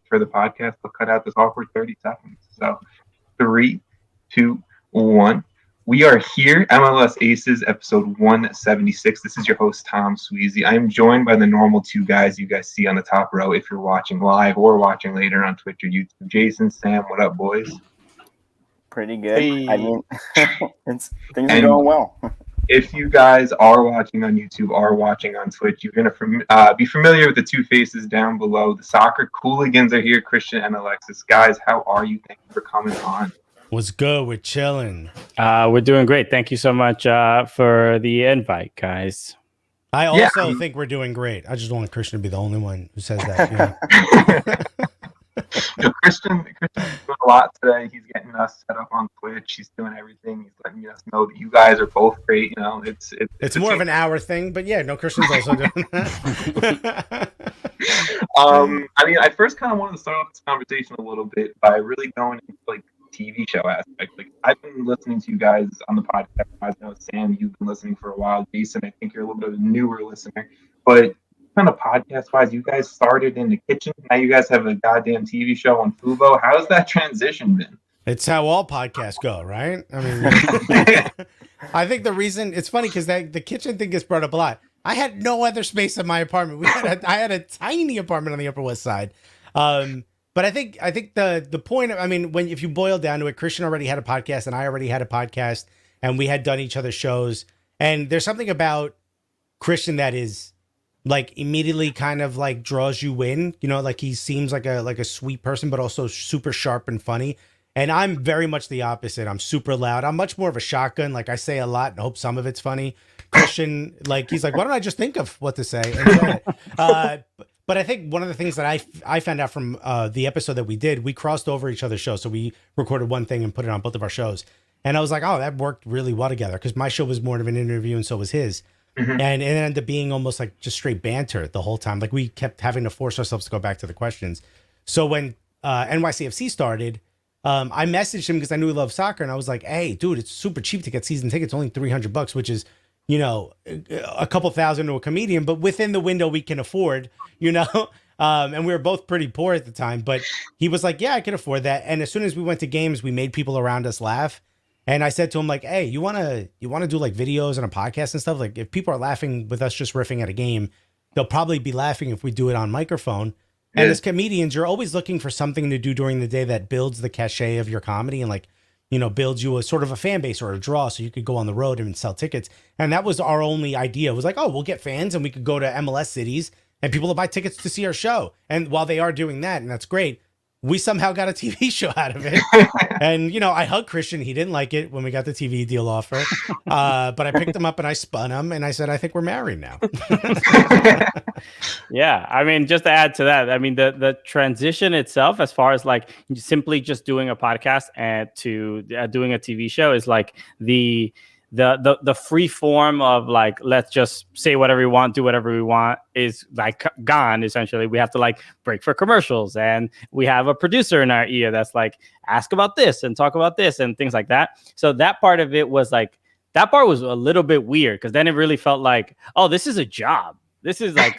for the podcast, I'll cut out this awkward 30 seconds. So, 3, 2, 1. We are here, MLS Aces, episode 176. This is your host, Tom Sweezy. I am joined by the normal two guys you guys see on the top row if you're watching live or watching later on Twitch or YouTube. Jason, Sam, what up, boys? Pretty good. Hey. I mean, things are going well. If you guys are watching on YouTube or watching on Twitch, you're going to be familiar with the two faces down below. The soccer Cooligans are here, Christian and Alexis. Guys, how are you? Thank you for coming on. What's good? We're chilling. We're doing great. Thank you so much for the invite, guys. I also think we're doing great. I just don't want Christian to be the only one who says that. Christian's doing a lot today. He's getting us set up on Twitch. He's doing everything. He's letting us know that you guys are both great. You know, it's more of an hour thing, but yeah, no, Christian's also doing that. I mean, I first kind of wanted to start off this conversation a little bit by really going into like TV show aspect. Like, I've been listening to you guys on the podcast. I know, Sam, you've been listening for a while. Jason, I think you're a little bit of a newer listener, but kind of podcast wise, you guys started in the kitchen. Now you guys have a goddamn TV show on Fubo. How's that transition been? It's how all podcasts go, right? I mean, I think the reason it's funny because the kitchen thing gets brought up a lot. I had no other space in my apartment. I had a tiny apartment on the Upper West Side. But I think the point, if you boil down to it, Christian already had a podcast and I already had a podcast and we had done each other's shows. And there's something about Christian that is like immediately kind of like draws you in, you know, like he seems like a sweet person, but also super sharp and funny. And I'm very much the opposite. I'm super loud. I'm much more of a shotgun. Like I say a lot and hope some of it's funny. Christian, like he's like, why don't I just think of what to say? But I think one of the things that I found out from the episode that we did, we crossed over each other's shows. So we recorded one thing and put it on both of our shows. And I was like, oh, that worked really well together because my show was more of an interview and so was his. Mm-hmm. And it ended up being almost like just straight banter the whole time. Like we kept having to force ourselves to go back to the questions. So when NYCFC started, I messaged him because I knew he loved soccer. And I was like, hey, dude, it's super cheap to get season tickets, only $300, which is, you know, a couple thousand to a comedian, but within the window we can afford, you know? And we were both pretty poor at the time, but he was like, yeah, I can afford that. And as soon as we went to games, we made people around us laugh. And I said to him like, hey, you want to do like videos and a podcast and stuff? Like if people are laughing with us just riffing at a game, they'll probably be laughing if we do it on microphone. And as comedians, you're always looking for something to do during the day that builds the cachet of your comedy and like, you know, builds you a sort of a fan base or a draw so you could go on the road and sell tickets. And that was our only idea. It was like, oh, we'll get fans and we could go to MLS cities and people will buy tickets to see our show. And while they are doing that, and that's great, we somehow got a TV show out of it. And, you know, I hugged Christian. He didn't like it when we got the TV deal offer. But I picked him up and I spun him and I said, I think we're married now. Yeah. I mean, just to add to that, I mean, the transition itself, as far as like simply just doing a podcast and to doing a TV show is like the free form of like, let's just say whatever we want, do whatever we want is like gone. Essentially, we have to like break for commercials and we have a producer in our ear that's like, ask about this and talk about this and things like that. So that part of it was like, that part was a little bit weird because then it really felt like, oh, this is a job. This is like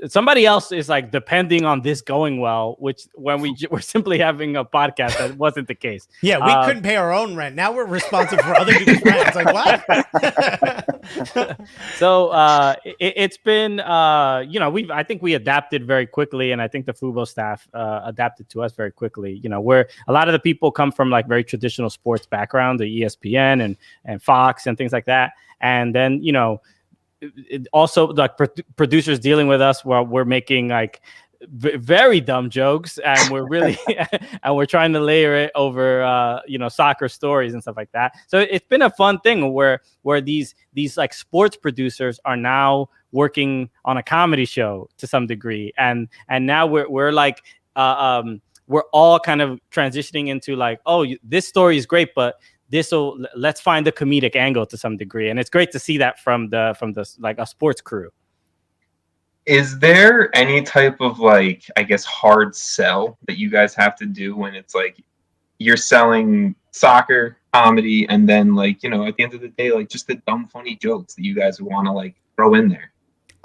somebody else is like depending on this going well, which when we were simply having a podcast, that wasn't the case. Yeah, we couldn't pay our own rent. Now we're responsible for other people's rent. It's like, what? So it's been, you know, I think we adapted very quickly. And I think the Fubo staff adapted to us very quickly. You know, where a lot of the people come from like very traditional sports background, the ESPN and Fox and things like that. And then, you know, also like producers dealing with us while we're making like very dumb jokes and we're really and we're trying to layer it over you know, soccer stories and stuff like that. So it's been a fun thing where these like sports producers are now working on a comedy show to some degree, and now we're like we're all kind of transitioning into like, oh, this story is great, but let's find the comedic angle to some degree. And it's great to see that from the like a sports crew. Is there any type of like, I guess, hard sell that you guys have to do when it's like you're selling soccer, comedy, and then like, you know, at the end of the day, like just the dumb, funny jokes that you guys want to like throw in there?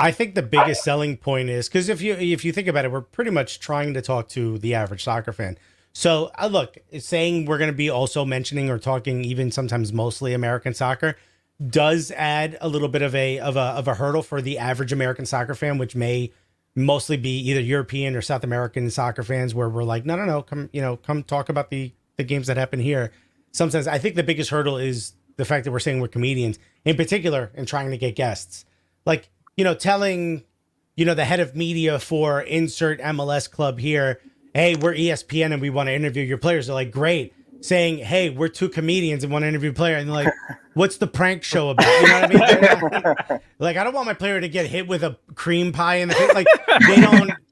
I think the biggest selling point is because if you think about it, we're pretty much trying to talk to the average soccer fan. So look, saying we're going to be also mentioning or talking even sometimes mostly American soccer does add a little bit of a hurdle for the average American soccer fan, which may mostly be either European or South American soccer fans, where we're like, no, come talk about the games that happen here. Sometimes I think the biggest hurdle is the fact that we're saying we're comedians, in particular, and trying to get guests. Like, telling, the head of media for insert MLS club here, hey, we're ESPN and we want to interview your players. They're like, great. Saying, hey, we're two comedians and want to interview a player. And they're like, what's the prank show about? You know what I mean? Like, I don't want my player to get hit with a cream pie in the face. Like,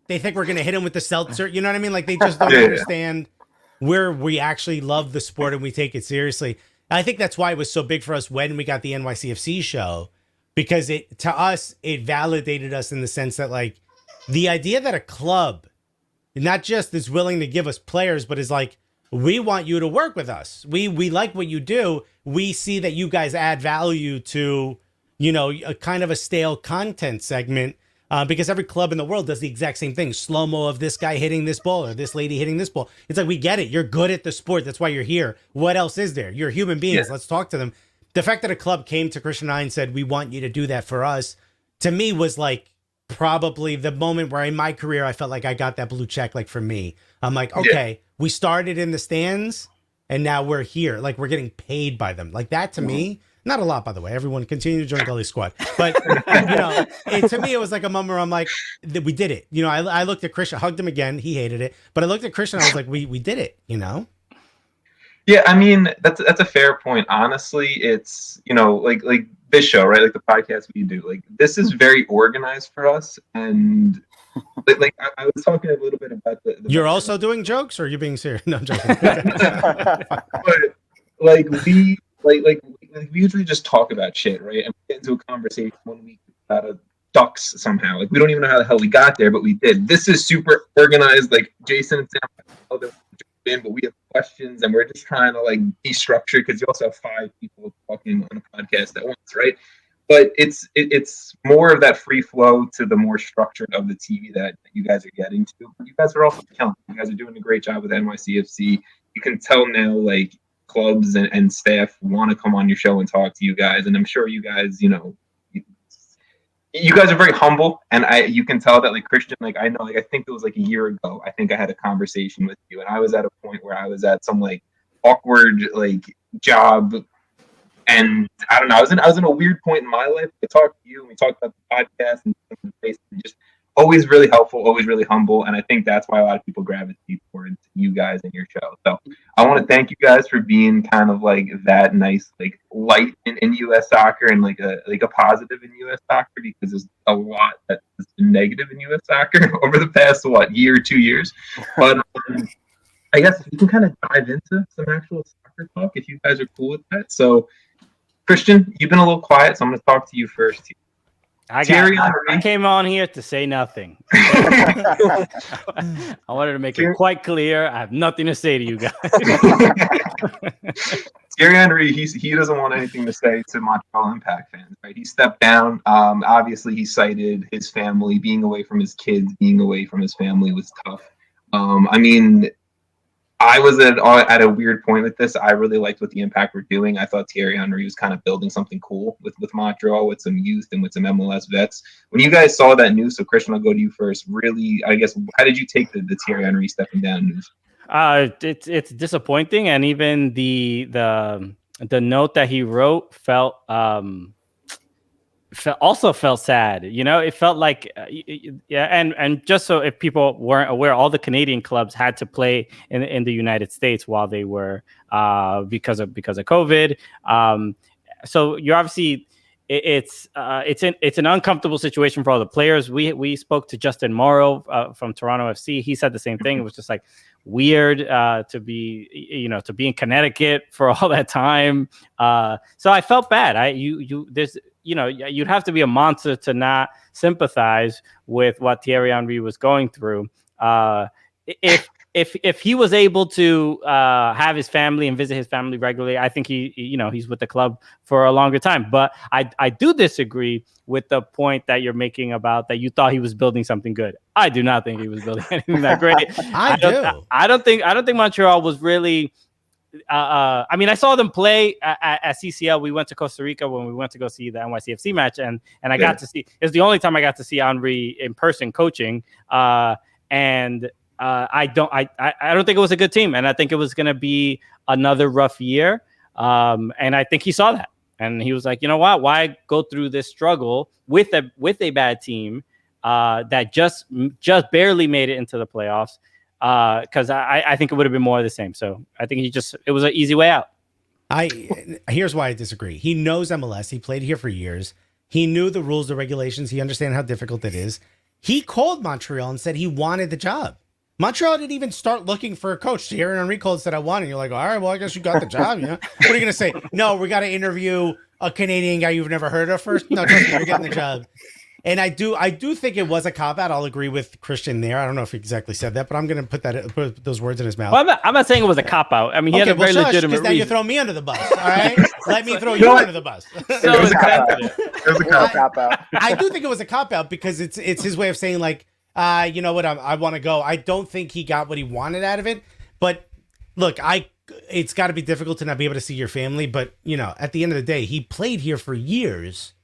they think we're going to hit him with the seltzer. You know what I mean? Like, they just don't understand where we actually love the sport and we take it seriously. I think that's why it was so big for us when we got the NYCFC show, because to us, it validated us in the sense that, like, the idea that a club not just is willing to give us players, but is like, we want you to work with us. We like what you do. We see that you guys add value to, a kind of a stale content segment, because every club in the world does the exact same thing. Slow-mo of this guy hitting this ball or this lady hitting this ball. It's like, we get it. You're good at the sport. That's why you're here. What else is there? You're human beings. Yeah. Let's talk to them. The fact that a club came to Christian and I and said, we want you to do that for us, to me was like probably the moment where in my career, I felt like I got that blue check, like for me. I'm like, okay, we started in the stands and now we're here. Like, we're getting paid by them. Like, that to me, not a lot, by the way. Everyone continue to join Gully Squad. But, to me, it was like a moment where I'm like, we did it. I looked at Christian, hugged him again. He hated it. But I looked at Christian, I was like, we did it, Yeah, I mean, that's a fair point. Honestly, it's, like this show, right? Like the podcast we do, like this is very organized for us. And like I was talking a little bit about the You're also doing jokes, or are you being serious? No, I'm joking. But like we usually just talk about shit, right? And we get into a conversation 1 week about ducks somehow. Like, we don't even know how the hell we got there, but we did. This is super organized. Like, Jason and Sam, in, but we have questions and we're just trying to like be structured, because you also have 5 people talking on a podcast at once, right? But it's more of that free flow to the more structured of the TV that you guys are getting to. But you guys are also killing. You guys are doing a great job with NYCFC. You can tell now, like, clubs and staff want to come on your show and talk to you guys, and I'm sure you guys, you guys are very humble, and you can tell that, like, Christian, like, I know, like, I think it was like a year ago, I think I had a conversation with you, and I was at a point where I was at some like awkward like job, and I don't know, I was in a weird point in my life. I talked to you, and we talked about the podcast, and just always really helpful, always really humble, and I think that's why a lot of people gravitate towards you guys and your show. So I want to thank you guys for being kind of like that nice, like, light in U.S. soccer, and like a positive in U.S. soccer, because there's a lot that's been negative in U.S. soccer over the past 2 years. But I guess we can kind of dive into some actual soccer talk if you guys are cool with that. So, Christian, you've been a little quiet, so I'm going to talk to you first here. I came on here to say nothing. I wanted to make it quite clear. I have nothing to say to you guys. Thierry Henry, he doesn't want anything to say to Montreal Impact fans, right? He stepped down. Obviously, he cited his family, being away from his kids, being away from his family was tough. I mean, I was at a weird point with this. I really liked what the Impact were doing. I thought Thierry Henry was kind of building something cool with Montreal, with some youth and with some MLS vets. When you guys saw that news, so Christian, I'll go to you first. Really, I guess, how did you take the Thierry Henry stepping down news? It's disappointing, and even the note that he wrote felt sad. It felt like, and just so if people weren't aware, all the Canadian clubs had to play in the United States while they were because of COVID. So you're obviously, it's an uncomfortable situation for all the players. We spoke to Justin Morrow from Toronto FC. He said the same thing. It was just like weird to be in Connecticut for all that time. So I felt bad. You'd have to be a monster to not sympathize with what Thierry Henry was going through. If if he was able to have his family and visit his family regularly, I think he's with the club for a longer time. But I do disagree with the point that you're making about that you thought he was building something good. I do not think he was building anything that great. I don't think Montreal was really. I mean, I saw them play at CCL. We went to Costa Rica when we went to go see the NYCFC match, and I got to see. It's the only time I got to see Henry in person coaching. I don't think it was a good team, and I think it was going to be another rough year. And I think he saw that, and he was like, you know what? Why go through this struggle with a bad team that just barely made it into the playoffs? Because I think it would have been more of the same. So I think it was an easy way out. Here's why I disagree. He knows MLS. He played here for years. He knew the rules, the regulations. He understands how difficult it is. He called Montreal and said he wanted the job. Montreal didn't even start looking for a coach. Thierry Henry called and said, I want it. And you're like, all right, well, I guess you got the job. You know? What are you going to say? No, we got to interview a Canadian guy you've never heard of first. No, trust me, you're getting the job. And I do think it was a cop-out. I'll agree with Christian there. I don't know if he exactly said that, but I'm going to put those words in his mouth. Well, I'm not saying it was a cop-out. I mean, he had a very legitimate reason. Now you're throwing me under the bus, all right? Let me throw you under the bus. So it was a cop-out. I do think it was a cop-out because it's his way of saying, like, you know what, I want to go. I don't think he got what he wanted out of it. But, look, it's got to be difficult to not be able to see your family. But, you know, at the end of the day, he played here for years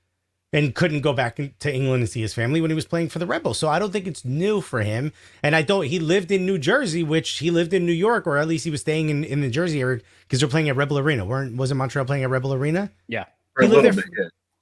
and couldn't go back to England and see his family when he was playing for the Rebels. So I don't think it's new for him. And he lived in New Jersey, which he lived in New York, or at least he was staying in the Jersey area because they're playing at Rebel Arena. Wasn't Montreal playing at Rebel Arena? Yeah.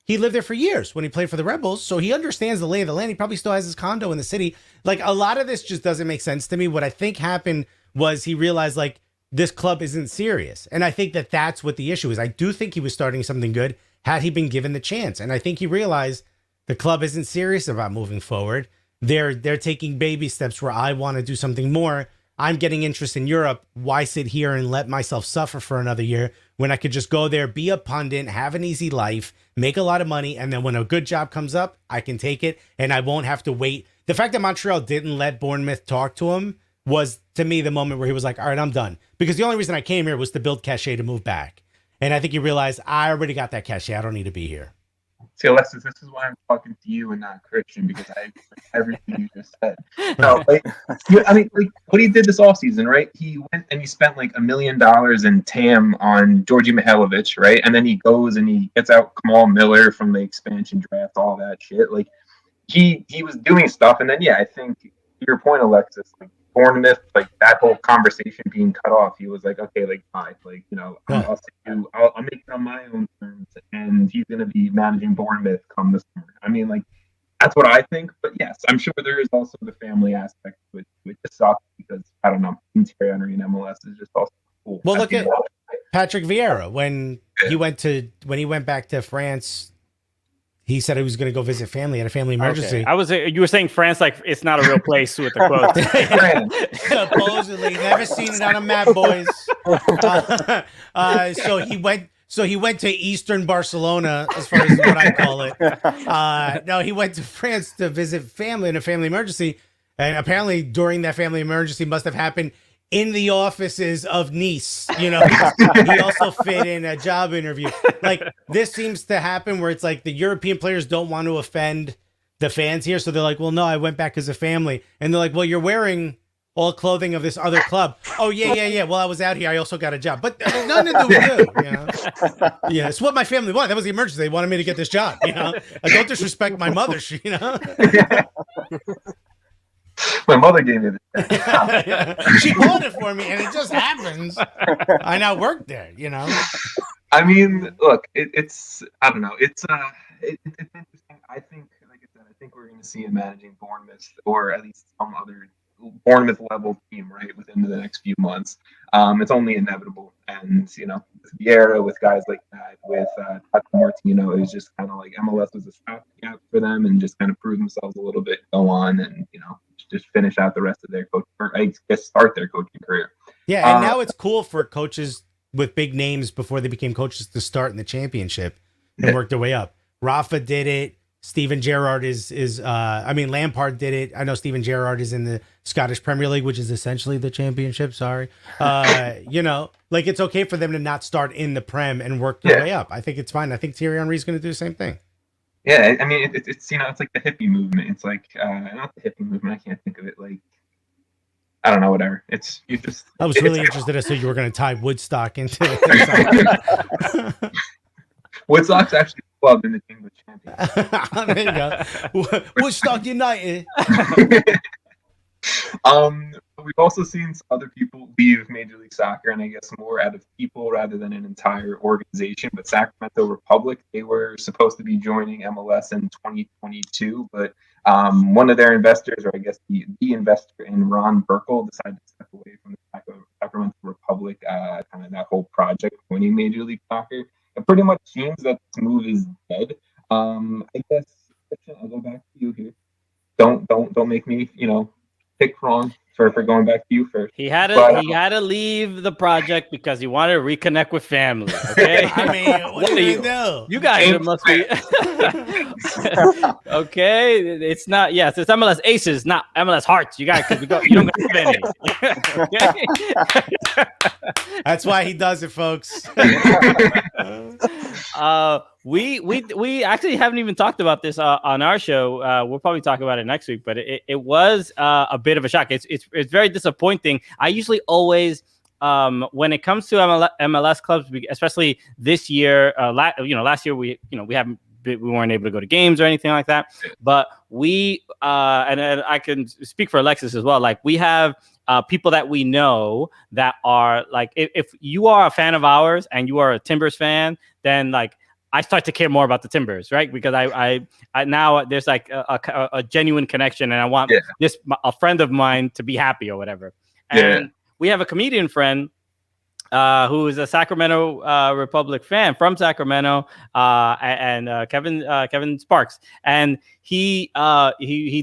He lived there for years when he played for the Rebels. So he understands the lay of the land. He probably still has his condo in the city. Like, a lot of this just doesn't make sense to me. What I think happened was he realized, like, this club isn't serious. And I think that's what the issue is. I do think he was starting something good had he been given the chance. And I think he realized the club isn't serious about moving forward. They're taking baby steps where I want to do something more. I'm getting interest in Europe. Why sit here and let myself suffer for another year when I could just go there, be a pundit, have an easy life, make a lot of money, and then when a good job comes up, I can take it and I won't have to wait. The fact that Montreal didn't let Bournemouth talk to him was, to me, the moment where he was like, all right, I'm done. Because the only reason I came here was to build cachet to move back. And I think he realized, I already got that cachet. I don't need to be here. See, Alexis, this is why I'm talking to you and not Christian, because I agree with everything you just said. No, what he did this offseason, right? He went and he spent like $1 million in TAM on Georgi Mihailovic, right? And then he goes and he gets out Kamal Miller from the expansion draft, all that shit. Like, he was doing stuff. And then, yeah, I think, to your point, Alexis, like, Bournemouth, like, that whole conversation being cut off, he was like, okay, like, bye, like, you know, I'll make it on my own terms, and he's going to be managing Bournemouth come this summer. I mean, like, that's what I think, but yes, I'm sure there is also the family aspect, which just sucks because, I don't know, Thierry Henry in MLS is just also cool. Well, look at Patrick Vieira. When he went back to France, he said he was going to go visit family at a family emergency. Okay. You were saying France, like it's not a real place with the quote. Supposedly, never seen it on a map, boys. So he went to Eastern Barcelona, as far as what I call it. No, he went to France to visit family in a family emergency, and apparently during that family emergency must have happened in the offices of Nice. You know, he also fit in a job interview. Like, this seems to happen where it's like the European players don't want to offend the fans here. So they're like, well, no, I went back as a family. And they're like, well, you're wearing all clothing of this other club. Oh, yeah. Well, I was out here. I also got a job. But nothing to do with you, you know? Yeah, it's what my family wanted. That was the emergency. They wanted me to get this job, you know? I don't disrespect my mother, you know? My mother gave me this. She bought it for me, and it just happens I now work there, you know? I mean, look, it's I don't know. It's interesting. I think, like I said, I think we're going to see him managing Bournemouth, or at least some other Bournemouth level team, right, within the next few months. It's only inevitable, and you know, with Vieira, with guys like that, with Tata Martino, it was just kind of like MLS was a stopgap for them, and just kind of prove themselves a little bit, go on, and you know, just finish out the rest of their coach, or I guess start their coaching career. Yeah, and now it's cool for coaches with big names before they became coaches to start in the championship and work their way up. Rafa did it. Steven Gerrard is I mean, Lampard did it. I know Steven Gerrard is in the Scottish Premier League, which is essentially the Championship. Sorry. You know, like it's okay for them to not start in the Prem and work their way up. I think it's fine. I think Thierry Henry is going to do the same thing. Yeah, I mean, it's you know, it's like the hippie movement. It's like not the hippie movement. I can't think of it. Like, I don't know, whatever. It's you just. I was really interested as to you were going to tie Woodstock into Woodstock's actually a club in the English Championship. There you go. Woodstock United. We've also seen some other people leave Major League Soccer, and I guess more out of people rather than an entire organization. But Sacramento Republic, they were supposed to be joining MLS in 2022, but one of their investors, or I guess the investor in Ron Burkle, decided to step away from the Sacramento Republic, kind of that whole project joining Major League Soccer. It pretty much seems that this move is dead. I guess, Christian, I'll go back to you here. Don't make me, you know, pick wrong for going back to you first. He had to leave the project because he wanted to reconnect with family. Okay, I mean, what do you know? You guys must be okay. It's not. Yes, it's MLS Aces, not MLS Hearts. You guys, you don't have any. Okay? That's why he does it, folks. We actually haven't even talked about this on our show. We'll probably talk about it next week, but it was a bit of a shock. It's very disappointing. I usually always when it comes to MLS clubs, especially this year, last year we weren't able to go to games or anything like that. But we and I can speak for Alexis as well. Like we have people that we know that are like, if you are a fan of ours and you are a Timbers fan, then like I start to care more about the Timbers, right? Because I now there's like a genuine connection, and I want a friend of mine to be happy or whatever. And we have a comedian friend who is a Sacramento Republic fan from Sacramento, and Kevin Sparks, and he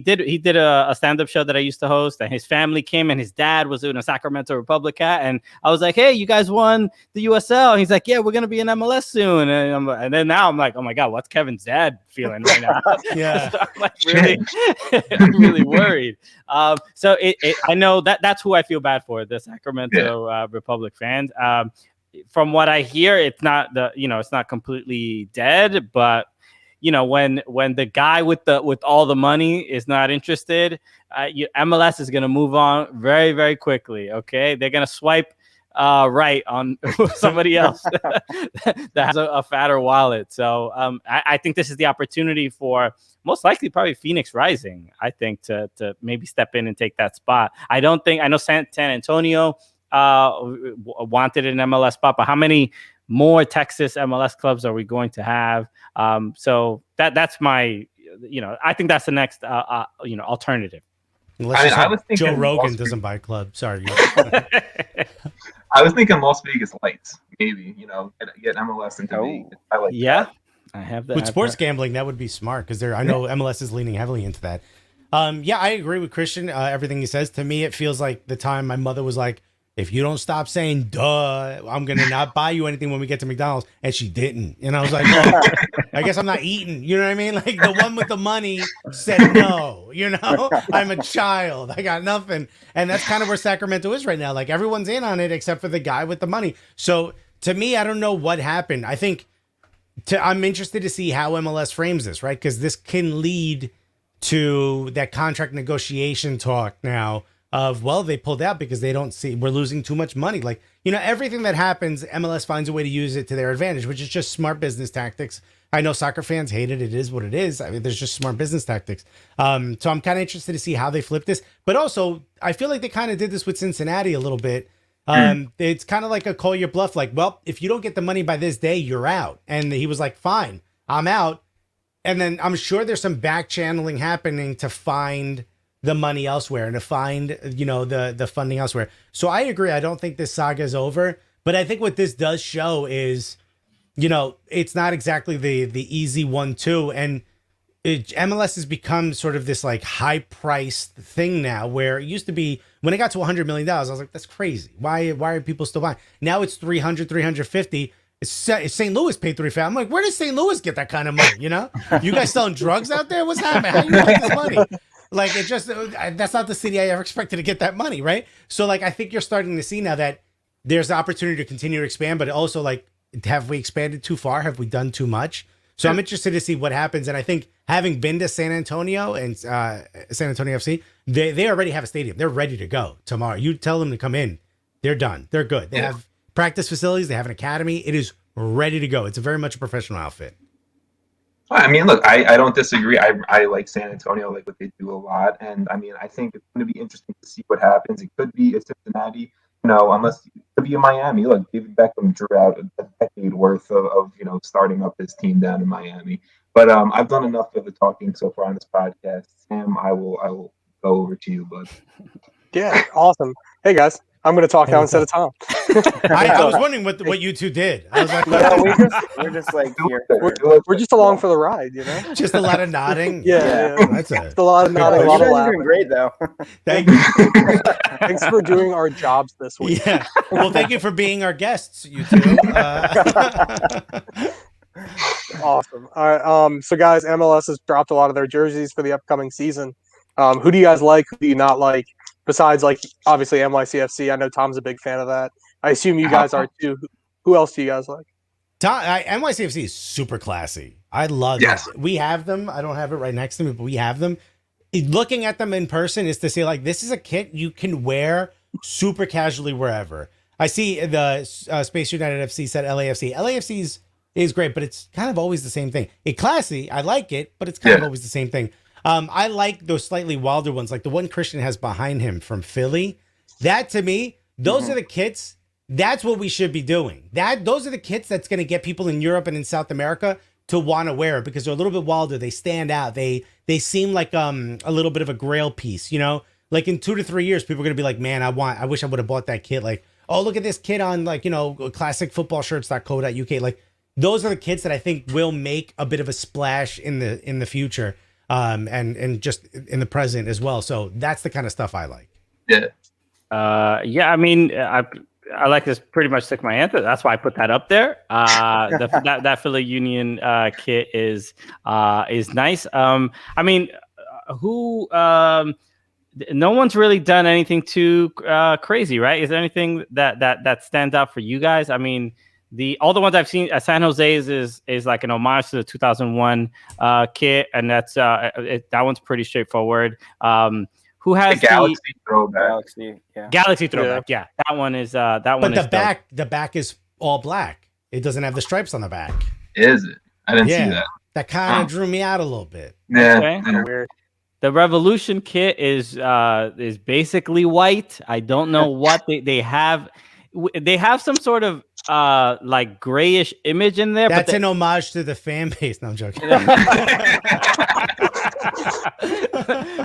did a stand-up show that I used to host, and his family came, and his dad was in a Sacramento Republic hat, and I was like, hey, you guys won the USL. And he's like, yeah, we're gonna be in MLS soon, and then now I'm like, oh my god, what's Kevin's dad feeling right now? Yeah, so I'm like really worried. So I know that's who I feel bad for, the Sacramento Republic fans. From what I hear, it's not it's not completely dead, but when the guy with all the money is not interested, MLS is going to move on very, very quickly. Okay, they're going to swipe right on somebody else that has a fatter wallet. So I think this is the opportunity for most likely probably Phoenix Rising, I think, to maybe step in and take that spot. I know San Antonio wanted an MLS spot, but how many more Texas MLS clubs are we going to have? So that's my, I think that's the next, alternative. I was thinking Joe Rogan doesn't buy club. Sorry. I was thinking Las Vegas Lights, maybe, get MLS into Vegas. I like that. I have that. With sports gambling, that would be smart because I know MLS is leaning heavily into that. I agree with Christian. Everything he says. To me, it feels like the time my mother was like, if you don't stop saying duh, I'm going to not buy you anything when we get to McDonald's. And she didn't. And I was like, oh, I guess I'm not eating. You know what I mean? Like the one with the money said no, I'm a child. I got nothing. And that's kind of where Sacramento is right now. Like everyone's in on it except for the guy with the money. So to me, I don't know what happened. I think I'm interested to see how MLS frames this, right? Because this can lead to that contract negotiation talk now. They pulled out because they don't see we're losing too much money. Like, everything that happens, MLS finds a way to use it to their advantage, which is just smart business tactics. I know soccer fans hate it. It is what it is. I mean, there's just smart business tactics. So I'm kind of interested to see how they flip this. But also, I feel like they kind of did this with Cincinnati a little bit. It's kind of like a call your bluff. Like, well, if you don't get the money by this day, you're out. And he was like, fine, I'm out. And then I'm sure there's some back channeling happening to find the money elsewhere and to find, the funding elsewhere. So I agree. I don't think this saga is over, but I think what this does show is, it's not exactly the easy 1-2. And MLS has become sort of this like high priced thing now, where it used to be when it got to $100 million, I was like, that's crazy. Why are people still buying? Now it's 300, 350. St. Louis paid 350. I'm like, where does St. Louis get that kind of money? You know, you guys selling drugs out there? What's happening? How you get this money? Like, it just, that's not the city I ever expected to get that money, right? So, like, I think you're starting to see now that there's opportunity to continue to expand, but also, like, have we expanded too far? Have we done too much? So I'm interested to see what happens. And I think having been to San Antonio and San Antonio FC, they already have a stadium. They're ready to go tomorrow. You tell them to come in. They're done. They're good. They have practice facilities. They have an academy. It is ready to go. It's a very much a professional outfit. I mean, look, I don't disagree. I like San Antonio, like what they do a lot. And I mean, I think it's going to be interesting to see what happens. It could be a Cincinnati, unless it could be in Miami. Look, David Beckham drew out a decade worth of starting up this team down in Miami. But I've done enough of the talking so far on this podcast. Sam, I will go over to you, bud. Yeah, awesome. Hey guys, I'm going to talk now instead of Tom. I was wondering what you two did. I was like, we're just like here. We're just along for the ride, Just a lot of nodding. Yeah. That's just a lot of nodding. You guys are doing great, though. Thank you. Thanks for doing our jobs this week. Yeah. Well, thank you for being our guests, you two. Awesome. All right. So guys, MLS has dropped a lot of their jerseys for the upcoming season. Who do you guys like? Who do you not like? Besides, like, obviously NYCFC. I know Tom's a big fan of that. I assume you guys are too. Who else do you guys like? NYCFC is super classy. I love it. We have them. I don't have it right next to me, but we have them. Looking at them in person is to say, like, this is a kit you can wear super casually wherever. I see the Space United FC said LAFC. LAFC is great, but it's kind of always the same thing. It's classy. I like it, but it's kind of always the same thing. I like those slightly wilder ones, like the one Christian has behind him from Philly. That, to me, those are the kits. That's what we should be doing. Those are the kits that's going to get people in Europe and in South America to want to wear it because they're a little bit wilder. They stand out. They seem like a little bit of a grail piece, Like in 2 to 3 years, people are going to be like, man, I wish I would have bought that kit. Like, oh, look at this kit on classicfootballshirts.co.uk. Like, those are the kits that I think will make a bit of a splash in the future. And just in the present as well. So that's the kind of stuff I like. Yeah. I mean, I like to pretty much stick my answer. That's why I put that up there. That Philly Union kit is nice. I mean, no one's really done anything too crazy, right? Is there anything that stands out for you guys? I mean, all the ones I've seen at San Jose's is like an homage to the 2001 kit, and that's that one's pretty straightforward. Who has the Galaxy throwback? Galaxy throwback. Yeah, that one is that one. But the back is all black. It doesn't have the stripes on the back. Is it? I didn't see that. That kind of drew me out a little bit. Yeah, okay. Weird. The Revolution kit is basically white. I don't know what they have. They have some sort of like grayish image in there. That's an homage to the fan base. No, I'm joking.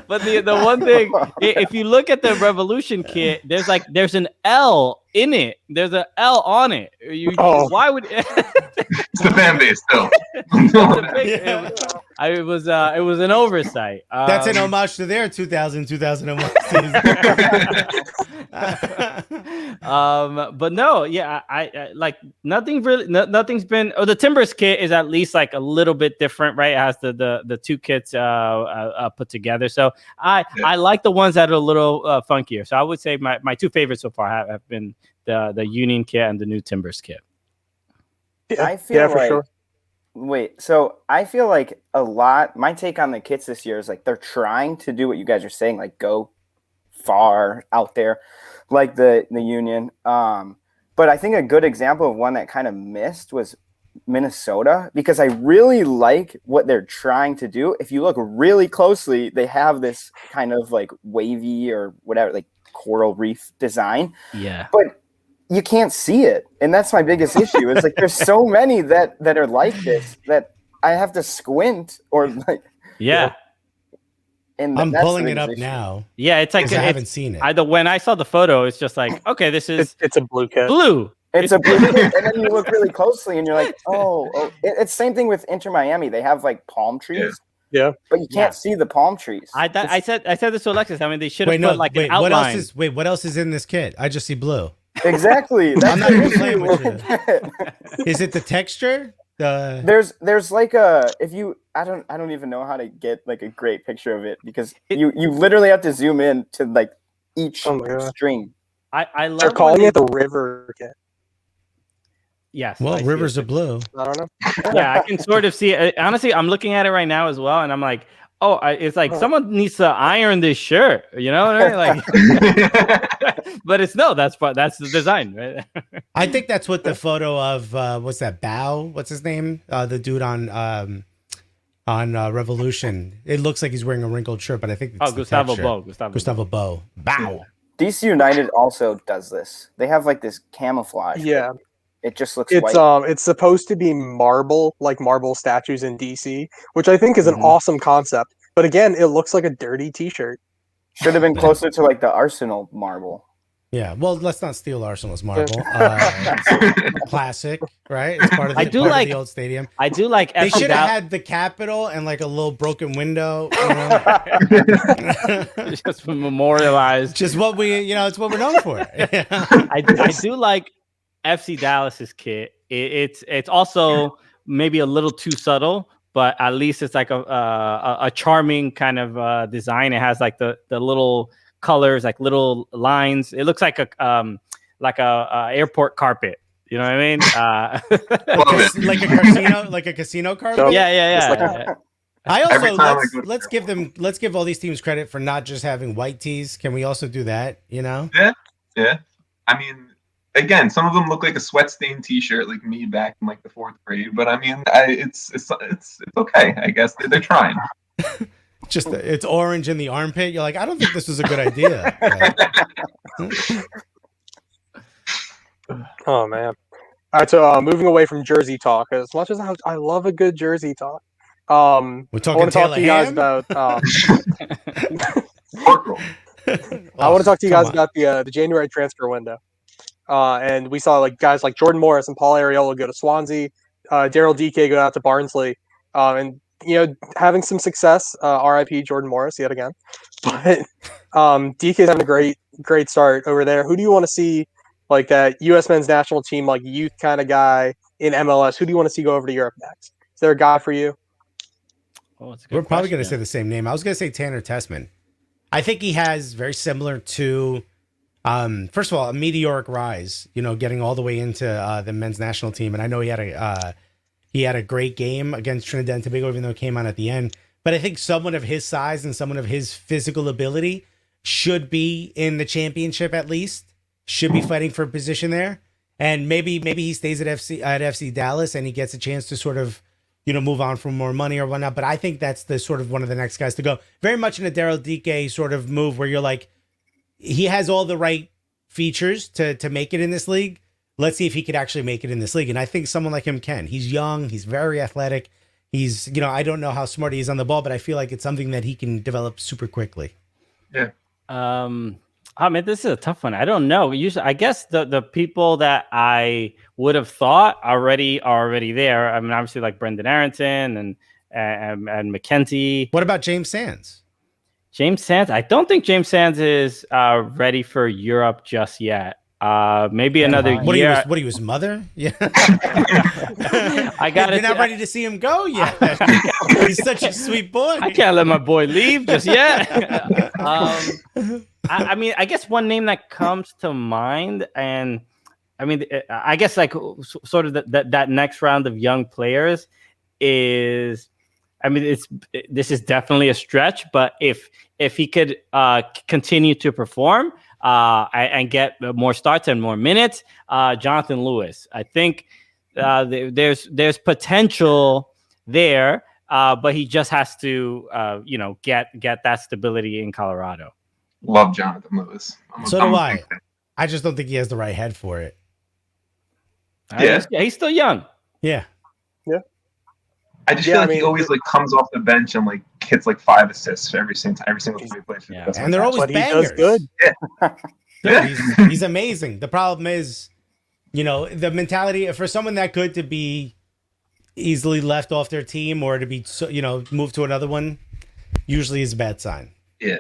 But the one thing, if you look at the Revolution kit, there's an L in it. There's an L on it. Why would it's the fan base still? It was an oversight. That's an homage to their 2001 season. But no, yeah, I like nothing really. Nothing's been. Oh, the Timbers kit is at least like a little bit different, right? It has the two kits put together. So I like the ones that are a little funkier. So I would say my two favorites so far have been the Union kit and the new Timbers kit. I feel for sure. Wait, so I feel like my take on the kits this year is like they're trying to do what you guys are saying, like go far out there, like the Union. But I think a good example of one that kind of missed was Minnesota, because I really like what they're trying to do. If you look really closely, they have this kind of like wavy or whatever, like coral reef design. Yeah. But you can't see it. And that's my biggest issue. It's like there's so many that are like this that I have to squint or like. Yeah. And I'm pulling it up now. Yeah, it's like I haven't seen it. When I saw the photo, it's just like, okay, this is it's a blue kit. Blue. It's a blue kit, and then you look really closely, and you're like, oh. It's same thing with Inter Miami. They have like palm trees. Yeah. But you can't see the palm trees. I said this to Alexis. I mean, they should have put an outline. What else is in this kit? I just see blue. Exactly. I'm That's not the even issue. playing with you. Is it the texture? There's like a I don't even know how to get like a great picture of it because you literally have to zoom in to like each string. I love. They're calling it the river kit. Yes. Well, rivers are blue. I don't know. Yeah, I can sort of see it. Honestly, I'm looking at it right now as well, and I'm like, oh, it's like someone needs to iron this shirt. You know what I mean? Like, but it's that's the design, right? I think that's what the photo of what's that? Bao? What's his name? The dude on Revolution. It looks like he's wearing a wrinkled shirt, but I think it's Gustavo Bo. Gustavo Bo. Bao. DC United also does this. They have like this camouflage. Yeah. It just looks white. It's supposed to be marble, like marble statues in DC, which I think is an awesome concept. But again, it looks like a dirty T-shirt. Should have been closer to like the Arsenal marble. Yeah, well, let's not steal Arsenal's marble. Classic, right? It's part of the old stadium. I do like. They should have had the Capitol and like a little broken window. You know? Just memorialized. Just what it's what we're known for. I do like FC Dallas's kit. It's also maybe a little too subtle, but at least it's like a charming kind of design. It has like the little colors, like little lines. It looks like a airport carpet. You know what I mean? like a casino carpet. Yeah. I also let's give all these teams credit for not just having white tees. Can we also do that? You know? Yeah. I mean, again, some of them look like a sweat stained T-shirt, like me back in like the 4th grade. But I mean, it's okay. I guess they're trying. Just it's orange in the armpit. You're like, I don't think this is a good idea. Oh man! All right, so moving away from jersey talk, as much as I love a good jersey talk, we're talking. I want to talk to you guys about. I want to talk to you guys about the January transfer window, and we saw like guys like Jordan Morris and Paul Arriola go to Swansea, Daryl DK go out to Barnsley, and having some success. RIP Jordan Morris yet again, but DK's having a great start over there. Who do you want to see like that U.S. men's national team, like youth kind of guy in MLS? Who do you want to see go over to Europe next? Is there a guy for you? We're probably going to say the same name. I was going to say Tanner Tessman. I think he has very similar to, first of all, a meteoric rise. Getting all the way into the men's national team, and I know he had a great game against Trinidad and Tobago, even though it came on at the end. But I think someone of his size and someone of his physical ability should be in the championship at least. Should be fighting for a position there. And maybe he stays at FC Dallas and he gets a chance to sort of, move on for more money or whatnot. But I think that's the sort of one of the next guys to go. Very much in a Daryl DK sort of move where you're like, he has all the right features to make it in this league. Let's see if he could actually make it in this league. And I think someone like him can. He's young. He's very athletic. He's, I don't know how smart he is on the ball, but I feel like it's something that he can develop super quickly. Yeah. I mean, this is a tough one. I don't know. Usually, I guess the people that I would have thought are already there. I mean, obviously like Brendan Arrington and McKenzie. What about James Sands? James Sands. I don't think James Sands is ready for Europe just yet. Maybe another year. What, he was mother? Yeah. I got it. You're not ready to see him go yet. He's such a sweet boy. I can't let my boy leave just yet. I mean, I guess one name that comes to mind, and I mean, I guess like sort of that next round of young players is, I mean, this is definitely a stretch, but if he could continue to perform and get more starts and more minutes, Jonathan Lewis, I think there's potential there, but he just has to get that stability in Colorado. Love Jonathan Lewis. So do I. I just don't think he has the right head for it. He's still young. Yeah. I just feel like he always like comes off the bench and like hits like 5 assists every single time he plays. Yeah. And they're always bangers. He does good. Dude, he's amazing. The problem is, the mentality for someone that good to be easily left off their team or to be moved to another one usually is a bad sign. Yeah.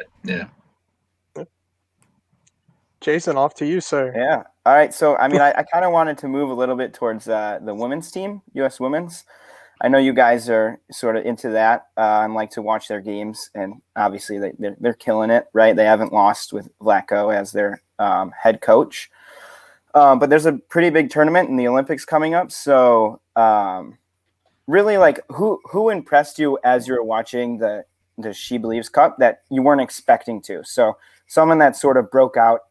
Jason, off to you, sir. Yeah. All right. So, I mean, I kind of wanted to move a little bit towards the women's team, U.S. Women's. I know you guys are sort of into that and like to watch their games, and obviously they're killing it, right? They haven't lost with Vlatko as their head coach. But there's a pretty big tournament in the Olympics coming up. So really, like, who impressed you as you were watching the She Believes Cup that you weren't expecting to? So someone that sort of broke out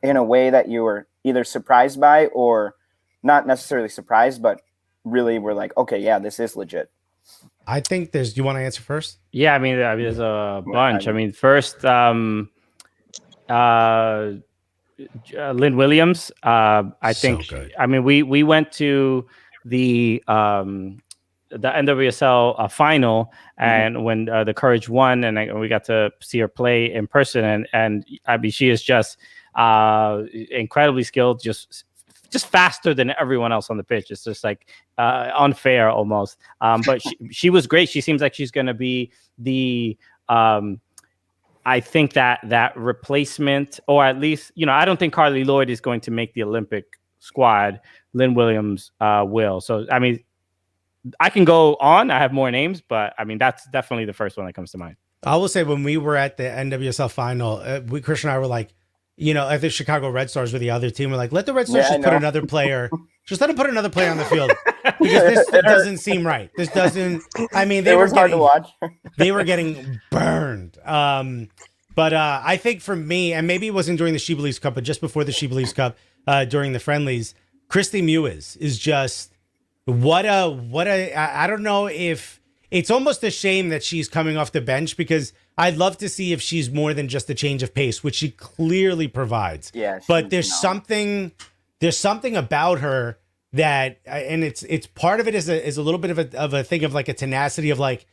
in a way that you were either surprised by or not necessarily surprised, but really were like, okay, yeah, this is legit. I think do you want to answer first? Yeah, I mean, there's a bunch. I mean, first, Lynn Williams. I think. So I mean, we went to the NWSL final, and when the Courage won, and we got to see her play in person, and I mean, she is just incredibly skilled, just faster than everyone else on the pitch. It's just like unfair almost. But she was great. She seems like she's going to be the I think that replacement, or at least, I don't think Carly Lloyd is going to make the Olympic squad. Lynn Williams will. So, I mean, I can go on. I have more names, but I mean, that's definitely the first one that comes to mind. I will say when we were at the NWSL final, Christian and I were like, I think Chicago Red Stars were the other team. We're like, let the Red Stars just put another player. Just let them put another player on the field, because this doesn't seem right. This doesn't. I mean, they were hard to watch. They were getting burned. But I think for me, and maybe it wasn't during the She Believes Cup, but just before the She Believes Cup, during the friendlies, Kristie Mewis is just what a. I don't know if it's almost a shame that she's coming off the bench, because I'd love to see if she's more than just a change of pace, which she clearly provides. Yeah, but there's something about her that, and it's part of it is a little bit of a thing of like a tenacity of like,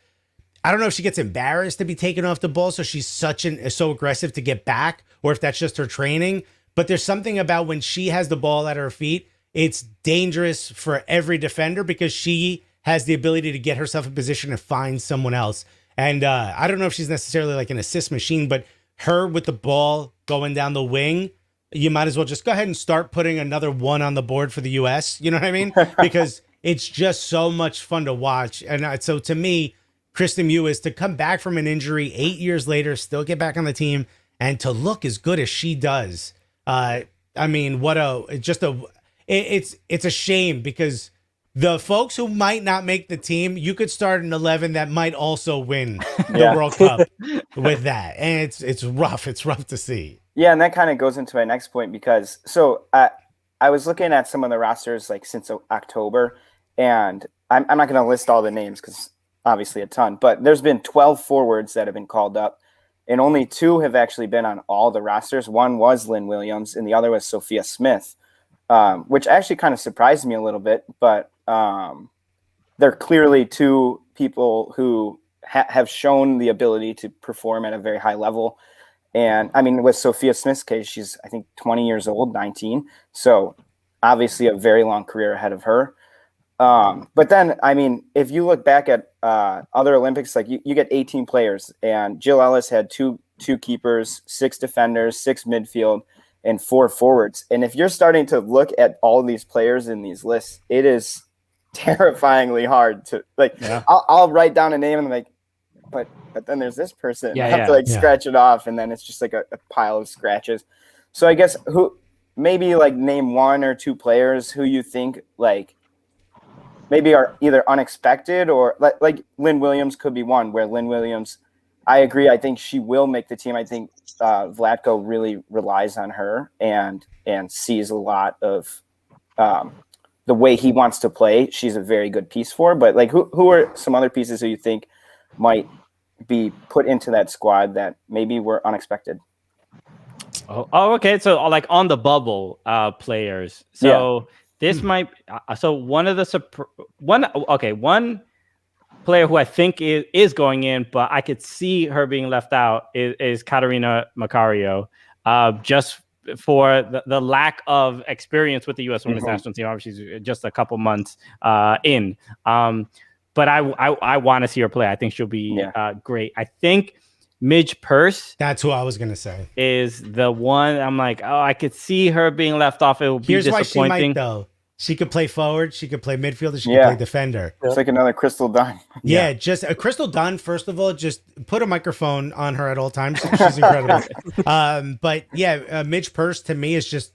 I don't know if she gets embarrassed to be taken off the ball, so she's so aggressive to get back, or if that's just her training. But there's something about when she has the ball at her feet, it's dangerous for every defender, because she has the ability to get herself in position and find someone else. And I don't know if she's necessarily like an assist machine, but her with the ball going down the wing, you might as well just go ahead and start putting another one on the board for the U.S. You know what I mean? Because it's just so much fun to watch. And so to me, Kristie Mewis, to come back from an injury 8 years later, still get back on the team, and to look as good as she does. I mean, it's a shame, because the folks who might not make the team, you could start an 11 that might also win the World Cup with that. And it's rough. It's rough to see. Yeah, and that kind of goes into my next point, because I was looking at some of the rosters like since October, and I'm not going to list all the names because obviously a ton, but there's been 12 forwards that have been called up, and only 2 have actually been on all the rosters. One was Lynn Williams, and the other was Sophia Smith, which actually kind of surprised me a little bit, but they're clearly 2 people who have shown the ability to perform at a very high level. And I mean, with Sophia Smith's case, she's, I think, 20 years old, 19. So obviously a very long career ahead of her. But then, I mean, if you look back at other Olympics, like you get 18 players, and Jill Ellis had two keepers, 6 defenders, 6 midfield, and 4 forwards. And if you're starting to look at all of these players in these lists, it is terrifyingly hard to like. Yeah. I'll write down a name and I'm like, but then there's this person. I have to scratch it off, and then it's just like a pile of scratches. So I guess maybe like name 1 or 2 players who you think like maybe are either unexpected, or like Lynn Williams could be one, where Lynn Williams, I agree. I think she will make the team. I think Vlatko really relies on her and sees a lot of the way he wants to play. She's a very good piece for. But like, who are some other pieces who you think might be put into that squad that maybe were unexpected? Oh, okay. So like on the bubble players. So this might. So one player who I think is going in, but I could see her being left out is Katarina Macario, just for the lack of experience with the U.S. Women's National Team. Obviously, she's just a couple months in. But I want to see her play. I think she'll be great. I think Midge Purse. That's who I was gonna say. Is the one I'm like, oh, I could see her being left off. It would be Here's disappointing. why she might though. She could play forward. She could play midfielder. She could play defender. It's like another Crystal Dunn. Yeah, just a Crystal Dunn. First of all, just put a microphone on her at all times. She's incredible. But yeah, Midge Purse to me is just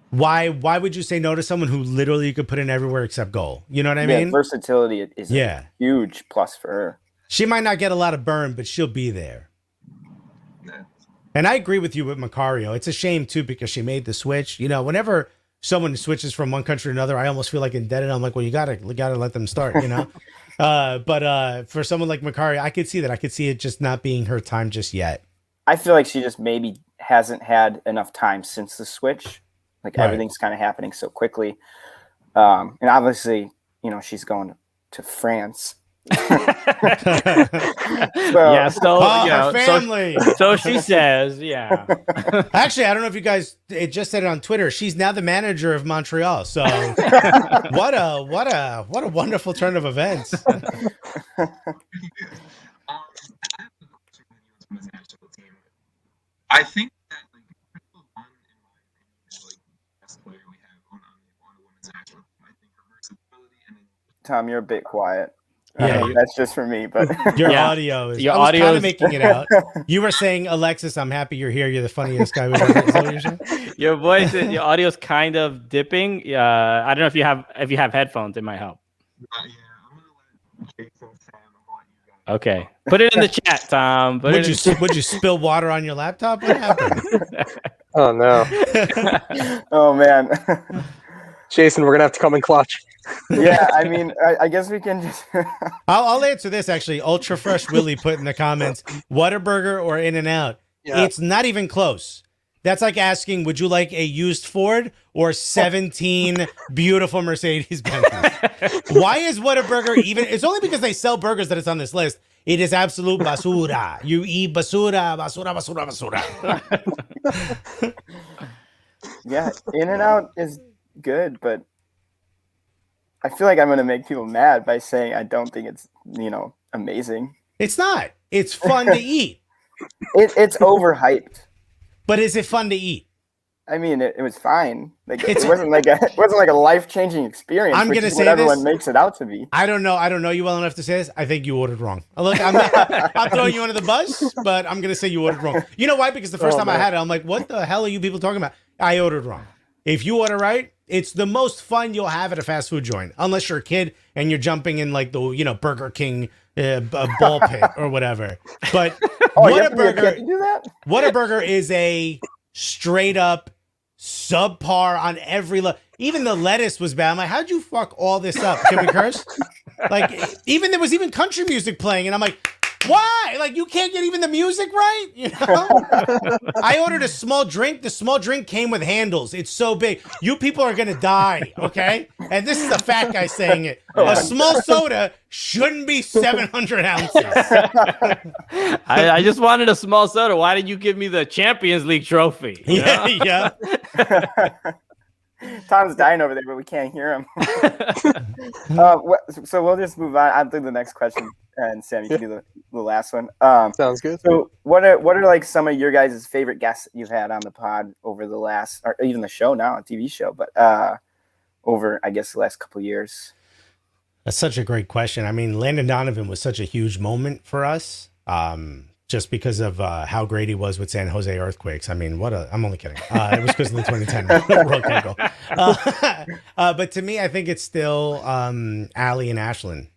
why would you say no to someone who literally you could put in everywhere except goal? You know what I mean? Versatility is a huge plus for her. She might not get a lot of burn, but she'll be there. And I agree with you with Macario. It's a shame too because she made the switch. You know, whenever someone switches from one country to another, I almost feel like indebted. I'm like, well, you gotta let them start, you know. But for someone like Macario, I could see that. I could see it just not being her time just yet. I feel like she just maybe hasn't had enough time since the switch. Like everything's kind of happening so quickly, and obviously, you know, she's going to France. Family. So she says, yeah. Actually, I don't know if you guys just said it on Twitter. She's now the manager of Montreal. So what a wonderful turn of events. I think that like Crystal Dunn, in my opinion, is like the best player we have on the women's national team. I think her versatility and Tom, you're a bit quiet. Yeah, that's just for me, but your audio is. I was kind of making it out. You were saying, Alexis, I'm happy you're here. You're the funniest guy we've ever. Is that what you're saying? Your voice, your audio is kind of dipping. I don't know if you have headphones. It might help. yeah, I'm gonna let Jason, Sam, Okay, put it in the chat, Tom. Would you spill water on your laptop? What happened? Oh no! Oh man, Jason, we're gonna have to come in clutch. Yeah, I mean, I guess we can just. I'll answer this actually. Ultra Fresh Willie put in the comments: Whataburger or In-N-Out? Yeah. It's not even close. That's like asking, would you like a used Ford or 17 beautiful Mercedes Benzes? Why is Whataburger even? It's only because they sell burgers that it's on this list. It is absolute basura. You eat basura, basura, basura, basura. Yeah, In-N-Out is good, but I feel like I'm going to make people mad by saying I don't think it's, amazing. It's not. It's fun to eat. It's overhyped. But is it fun to eat? I mean, it was fine. Like it wasn't like a life-changing experience. I'm gonna say everyone makes it out to be. I don't know you well enough to say this. I think you ordered wrong. Look, I'm throwing you under the bus, but I'm gonna say you ordered wrong. You know why? Because the first time I had it, I'm like, what the hell are you people talking about? I ordered wrong. If you order right, it's the most fun you'll have at a fast food joint, unless you're a kid and you're jumping in like the Burger King ball pit or whatever. But Whataburger is a straight up subpar on every level. Even the lettuce was bad. I'm like, how'd you fuck all this up? Can we curse? Like, there was even country music playing, and I'm like, why? Like, you can't get even the music right? You know? I ordered a small drink. The small drink came with handles. It's so big. You people are gonna die, okay? And this is a fat guy saying it. A small soda shouldn't be 700 ounces. I just wanted a small soda. Why did you give me the Champions League trophy? Yeah. Tom's dying over there, but we can't hear him. So we'll just move on. I'll do the next question, and Sam, you can do the last one. Sounds good. So what are like some of your guys' favorite guests you've had on the pod over the last, or even the show now, a TV show, but over, I guess, the last couple of years? That's such a great question. I mean, Landon Donovan was such a huge moment for us. Just because of how great he was with San Jose Earthquakes. I mean, I'm only kidding. It was because of the 2010 World Cup goal. But to me, I think it's still Allie and Ashlyn.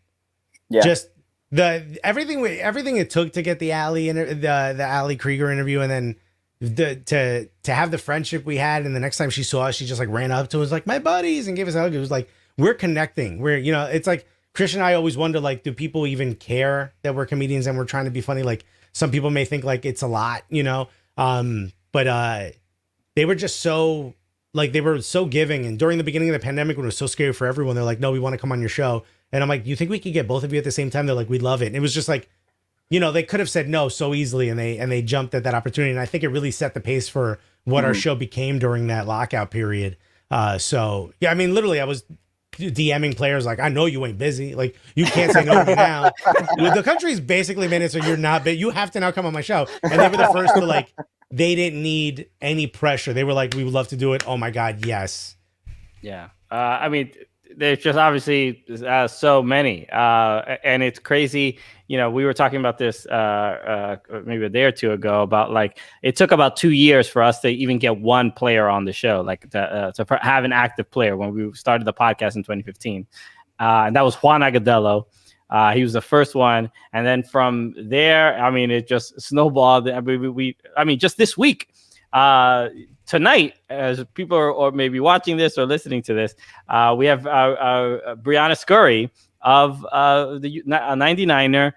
Yeah. Just everything it took to get the Allie Krieger interview, and then to have the friendship we had, and the next time she saw us, she just like ran up to us like, my buddies, and gave us a hug. It was like, we're connecting. It's like Christian and I always wonder, like, do people even care that we're comedians and we're trying to be funny? Like, some people may think like it's a lot, but they were just so, like, they were so giving. And during the beginning of the pandemic, when it was so scary for everyone, they're like, no, we want to come on your show. And I'm like, you think we could get both of you at the same time? They're like, we'd love it. And it was just like, they could have said no so easily, and they jumped at that opportunity. And I think it really set the pace for what our show became during that lockout period. So yeah, I mean, literally, I was DMing players like, I know you ain't busy. Like, you can't say no to me now. The country's basically made it so you're not, but you have to now come on my show. And they were the first to like, they didn't need any pressure. They were like, we would love to do it. Oh my God, yes. Yeah. I mean, there's just obviously so many, and it's crazy. You know, we were talking about this maybe a day or two ago about like it took about 2 years for us to even get one player on the show, like to have an active player when we started the podcast in 2015, and that was Juan Agudelo. He was the first one, and then from there, I mean, it just snowballed. I mean, just this week. Tonight, as people are or maybe watching this or listening to this, we have Brianna Scurry of the 99er,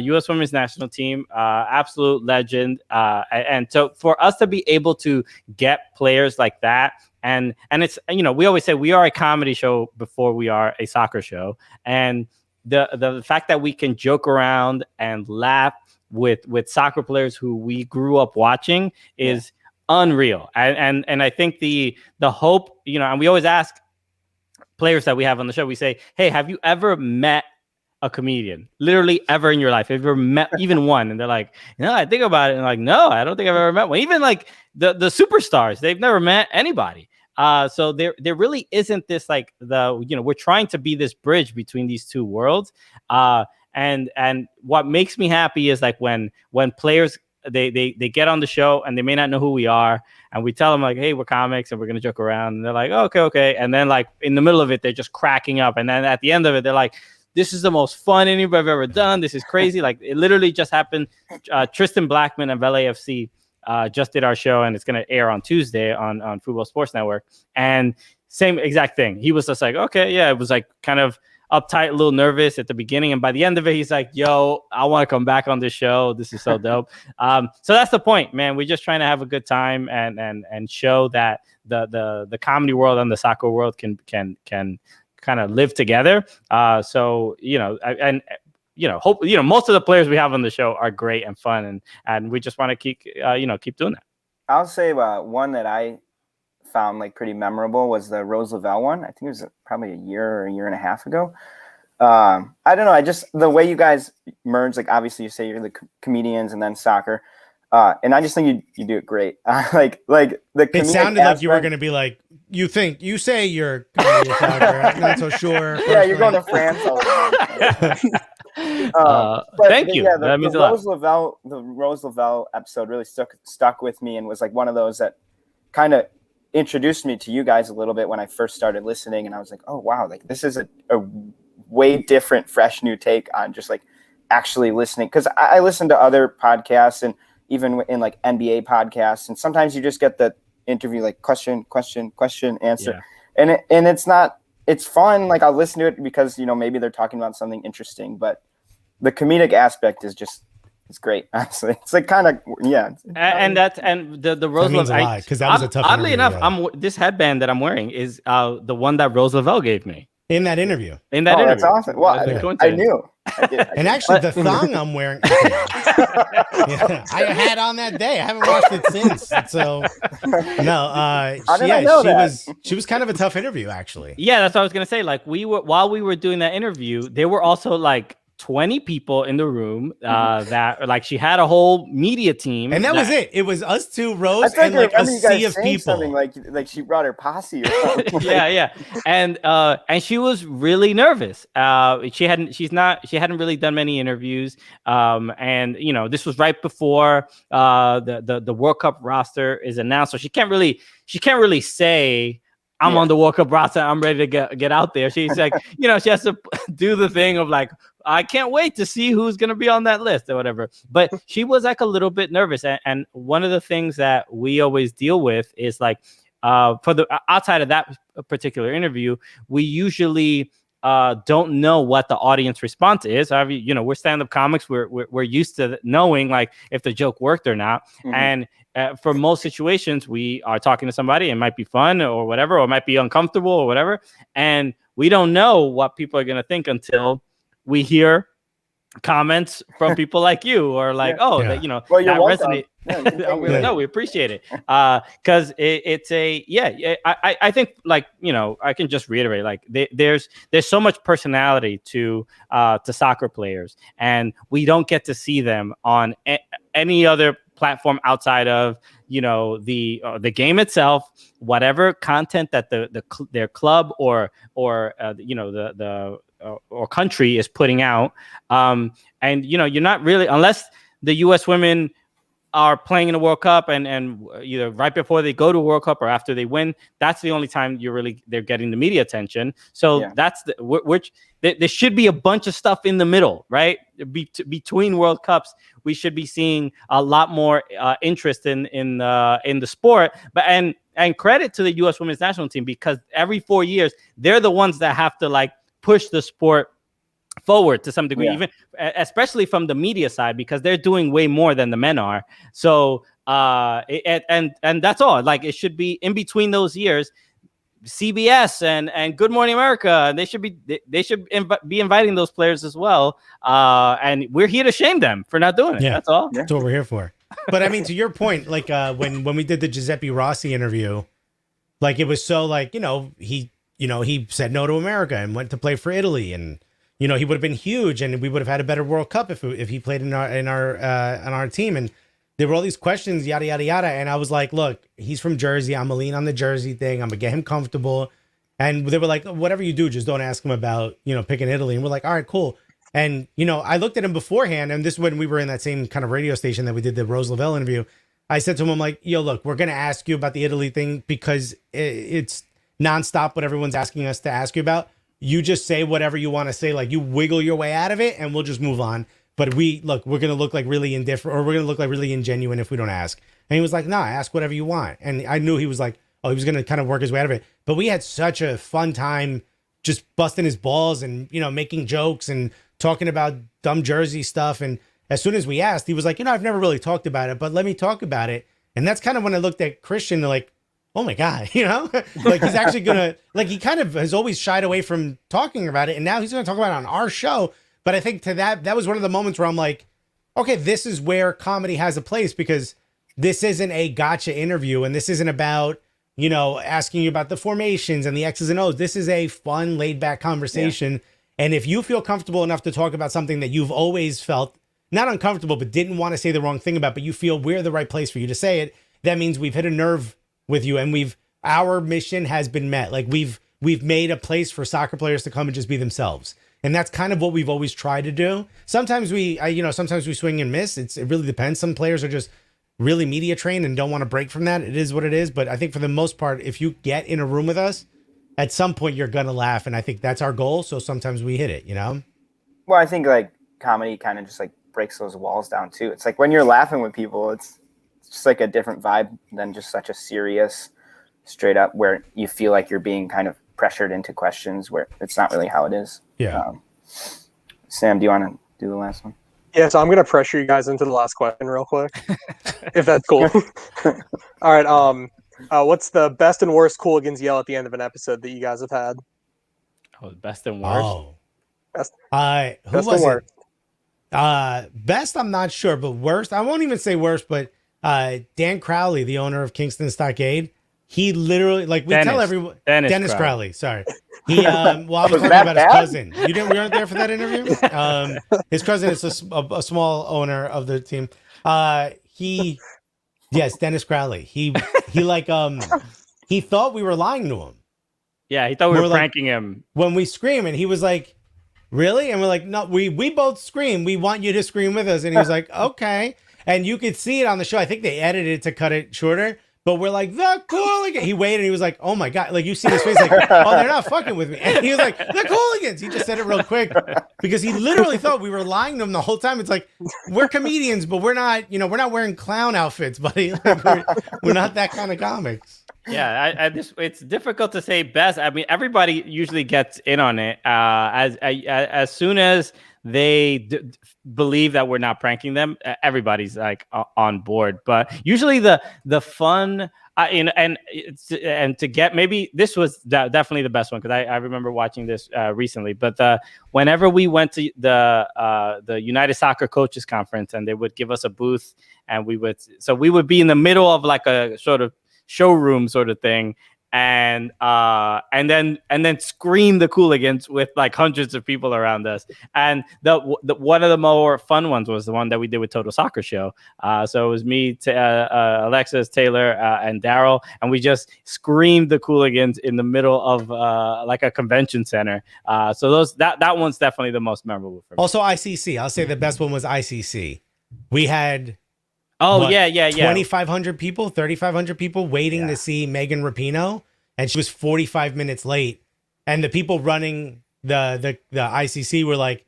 U.S. Women's National Team, absolute legend. And so for us to be able to get players like that, and it's, you know, we always say we are a comedy show before we are a soccer show. And the fact that we can joke around and laugh with soccer players who we grew up watching is unreal. And I think the hope, you know, and we always ask players that we have on the show, we say, hey, have you ever met a comedian? Literally ever in your life? Have you ever met even one? And they're like, you know, I think about it, and like, no, I don't think I've ever met one. Even like the superstars, they've never met anybody. So there really isn't this like we're trying to be this bridge between these two worlds. And what makes me happy is like when players they get on the show and they may not know who we are, and we tell them like, hey, we're comics and we're gonna joke around, and they're like, oh, okay, and then like in the middle of it they're just cracking up, and then at the end of it they're like, this is the most fun anybody I've ever done, this is crazy. Like it literally just happened. Tristan Blackman of LAFC just did our show, and it's gonna air on Tuesday on Football Sports Network, and same exact thing. He was just like, okay, yeah, it was like kind of uptight, a little nervous at the beginning, and by the end of it he's like, yo, I want to come back on this show, this is so dope. So that's the point, man. We're just trying to have a good time and show that the comedy world and the soccer world can kind of live together. So you know, hope, you know, most of the players we have on the show are great and fun, and we just want to keep doing that. I'll say one that I found like pretty memorable was the Rose Lavelle one. I think it was probably a year and a half ago. I don't know. I just, the way you guys merge, like obviously you say you're the comedians and then soccer. And I just think you do it great. Like the it sounded like you were going to be like, you say you're soccer. I'm not so sure. Yeah, you're going to France all the time. Thank you. Yeah, that means a lot. The Rose Lavelle episode really stuck with me and was like one of those that kind of introduced me to you guys a little bit when I first started listening, and I was like, oh wow, like this is a way different, fresh new take on just like actually listening, because I listen to other podcasts and even in like NBA podcasts, and sometimes you just get the interview like question answer, and it's fun, like I'll listen to it because, you know, maybe they're talking about something interesting, but the comedic aspect is just, it's great. Honestly, it's like kind of and the Rose Lavelle, because that was a tough. Oddly enough, this headband that I'm wearing is the one that Rose Lavelle gave me in that interview. That's awesome. Well, I knew. And actually, the thong I'm wearing, I had on that day. I haven't washed it since. So she was kind of a tough interview, actually. Yeah, that's what I was gonna say. Like while we were doing that interview, there were also like 20 people in the room that like she had a whole media team, and that was it. It was us two, Rose, and like a sea of people. Like she brought her posse or something. yeah. And she was really nervous. She hadn't really done many interviews. And you know, this was right before the World Cup roster is announced, so she can't really say, I'm on the World Cup roster, I'm ready to get out there. She's like, you know, she has to do the thing of like, I can't wait to see who's going to be on that list or whatever. But she was like a little bit nervous. And one of the things that we always deal with is like, for the outside of that particular interview, we usually don't know what the audience response is. You know, we're stand-up comics. We're used to knowing like if the joke worked or not. Mm-hmm. And for most situations, we are talking to somebody. It might be fun or whatever, or it might be uncomfortable or whatever. And we don't know what people are going to think until we hear comments from people like you, or like, Yeah. that, Well, you're that welcome. resonate. Yeah, No, we appreciate it. Because it's I think, like, I can just reiterate, like, there's so much personality to soccer players, and we don't get to see them on any other platform outside of the game itself, whatever content that their club or or country is putting out, and you're not really, unless the U.S. women are playing in the World Cup and either right before they go to World Cup or after they win, that's the only time they're getting the media attention. So that's there should be a bunch of stuff in the middle, right? Between World Cups, we should be seeing a lot more interest in the sport. But and credit to the U.S. Women's National Team, because every 4 years they're the ones that have to, like, push the sport forward to some degree, even especially from the media side, because they're doing way more than the men are. So and that's all. Like, it should be in between those years. CBS and Good Morning America, they should be inviting those players as well. And we're here to shame them for not doing it. That's all. That's what we're here for. But I mean, to your point, like when we did the Giuseppe Rossi interview, like, it was so, like, he said no to America and went to play for Italy, and he would have been huge, and we would have had a better World Cup if he played on our team. And there were all these questions, yada yada yada, and I was like, look, he's from Jersey. I'm gonna lean on the Jersey thing. I'm gonna get him comfortable. And they were like, whatever you do, just don't ask him about picking Italy. And we're like, all right, cool. And I looked at him beforehand, and this is when we were in that same kind of radio station that we did the Rose Lavelle interview. I said to him, I'm like, yo, look, we're gonna ask you about the Italy thing because it's nonstop what everyone's asking us to ask you about. You just say whatever you want to say, like, you wiggle your way out of it, and we'll just move on. But we're going to look like really indifferent, or we're going to look like really ingenuine if we don't ask. And he was like, nah, ask whatever you want. And I knew he was like, oh, he was going to kind of work his way out of it. But we had such a fun time just busting his balls and, making jokes and talking about dumb Jersey stuff. And as soon as we asked, he was like, I've never really talked about it, but let me talk about it. And that's kind of when I looked at Christian, like, oh my God, like, he's actually going to, like, he kind of has always shied away from talking about it. And now he's going to talk about it on our show. But I think that was one of the moments where I'm like, okay, this is where comedy has a place, because this isn't a gotcha interview. And this isn't about, asking you about the formations and the X's and O's. This is a fun, laid back conversation. Yeah. And if you feel comfortable enough to talk about something that you've always felt not uncomfortable, but didn't want to say the wrong thing about, but you feel we're the right place for you to say it, that means we've hit a nerve with you, and our mission has been met. Like, we've made a place for soccer players to come and just be themselves. And that's kind of what we've always tried to do. Sometimes sometimes we swing and miss. It really depends. Some players are just really media trained and don't want to break from that. It is what it is. But I think for the most part, if you get in a room with us, at some point you're going to laugh. And I think that's our goal. So sometimes we hit it, Well, I think, like, comedy kind of just, like, breaks those walls down too. It's like when you're laughing with people, it's just like a different vibe than just such a serious, straight up, where you feel like you're being kind of pressured into questions where it's not really how it is. Yeah. Sam, do you want to do the last one? Yeah, so I'm going to pressure you guys into the last question real quick, if that's cool. All right. What's the best and worst Cooligans yell at the end of an episode that you guys have had? Oh, the best and worst? Oh. Best, who best was and worst. It? Best, I'm not sure, but worst, I won't even say worst, but Dan Crowley, the owner of Kingston Stockade, he literally, like, we tell everyone, Dennis Crowley, sorry. He, I was talking about his cousin. We weren't there for that interview. His cousin is a small owner of the team. Yes, Dennis Crowley. He thought we were lying to him. Yeah, he thought we were pranking him. When we scream, and he was like, really? And we're like, no, we both scream. We want you to scream with us. And he was like, okay. And you could see it on the show. I think they edited it to cut it shorter. But we're like, the Cooligans. He waited and he was like, oh my God. Like, you see his face like, oh, they're not fucking with me. And he was like, the Cooligans. He just said it real quick because he literally thought we were lying to him the whole time. It's like, we're comedians, but we're not, we're not wearing clown outfits, buddy. Like, we're not that kind of comics. Yeah, it's difficult to say best. I mean, everybody usually gets in on it as soon as they believe that we're not pranking them. Everybody's like on board. But usually the fun. And to get, maybe this was definitely the best one, because I remember watching this recently. But whenever we went to the United Soccer Coaches Conference, and they would give us a booth, and we would be in the middle of like a sort of showroom sort of thing, and then scream the Cooligans with like hundreds of people around us. And the one of the more fun ones was the one that we did with Total Soccer Show. So it was me, Alexis, Taylor, and Daryl, and we just screamed the Cooligans in the middle of like a convention center. So that one's definitely the most memorable for me. Also ICC, I'll say the best one was ICC. We had 2,500 people, 3,500 people waiting to see Megan Rapinoe, and she was 45 minutes late. And the people running the ICC were like,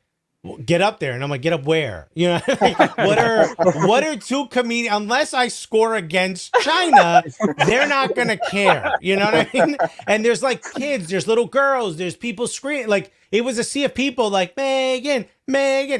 "Get up there," and I'm like, "Get up where?" You know, like, what are two comedians? Unless I score against China, they're not gonna care. You know what I mean? And there's like kids, there's little girls, there's people screaming. Like it was a sea of people, like Megan.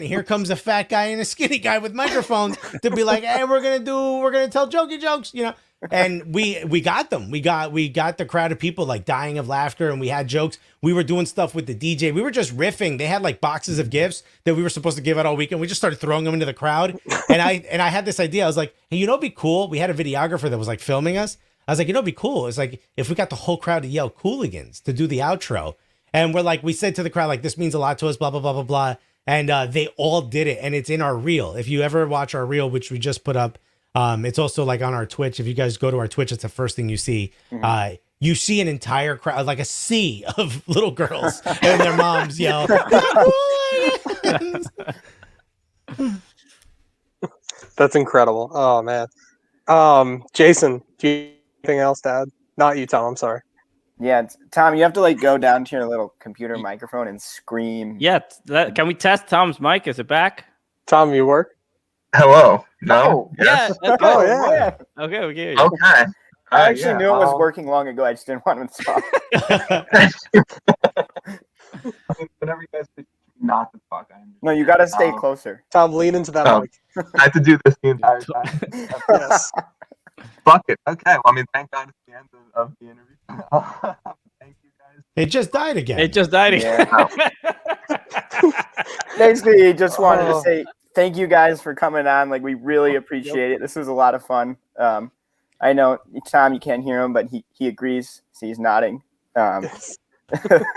Here comes a fat guy and a skinny guy with microphones to be like, "Hey, we're gonna tell jokey jokes," you know. And we got them. We got the crowd of people like dying of laughter, and we had jokes. We were doing stuff with the DJ. We were just riffing. They had like boxes of gifts that we were supposed to give out all weekend. We just started throwing them into the crowd. And I had this idea. I was like, "Hey, you know, it'd be cool." We had a videographer that was like filming us. I was like, "You know, it'd be cool. It's like if we got the whole crowd to yell Cooligans to do the outro." And we said to the crowd, like, "This means a lot to us, blah, blah, blah, blah, blah." And they all did it. And it's in our reel. If you ever watch our reel, which we just put up, it's also like on our Twitch. If you guys go to our Twitch, it's the first thing you see. You see an entire crowd, like a sea of little girls and their moms yell. That's incredible. Oh man. Jason, do you have anything else to add? Not you, Tom. I'm sorry. Yeah, Tom, you have to like go down to your little computer microphone and scream. Yeah, can we test Tom's mic? Is it back? Tom, you work? Hello. No. Yeah. That's good. Oh yeah. Okay, we get you. Okay. I actually knew it was working long ago. I just didn't want him to stop. Whenever you guys not to talk, No, you got to stay closer. Tom, lean into that mic. I have to do this the entire time. Yes. Fuck it. Okay. Well, I mean, thank God it's the end of the interview. Thank you guys. It just died again. Yeah. Basically, just wanted to say thank you guys for coming on. Like, we really appreciate it. This was a lot of fun. I know, Tom, you can't hear him, but he agrees. So he's nodding.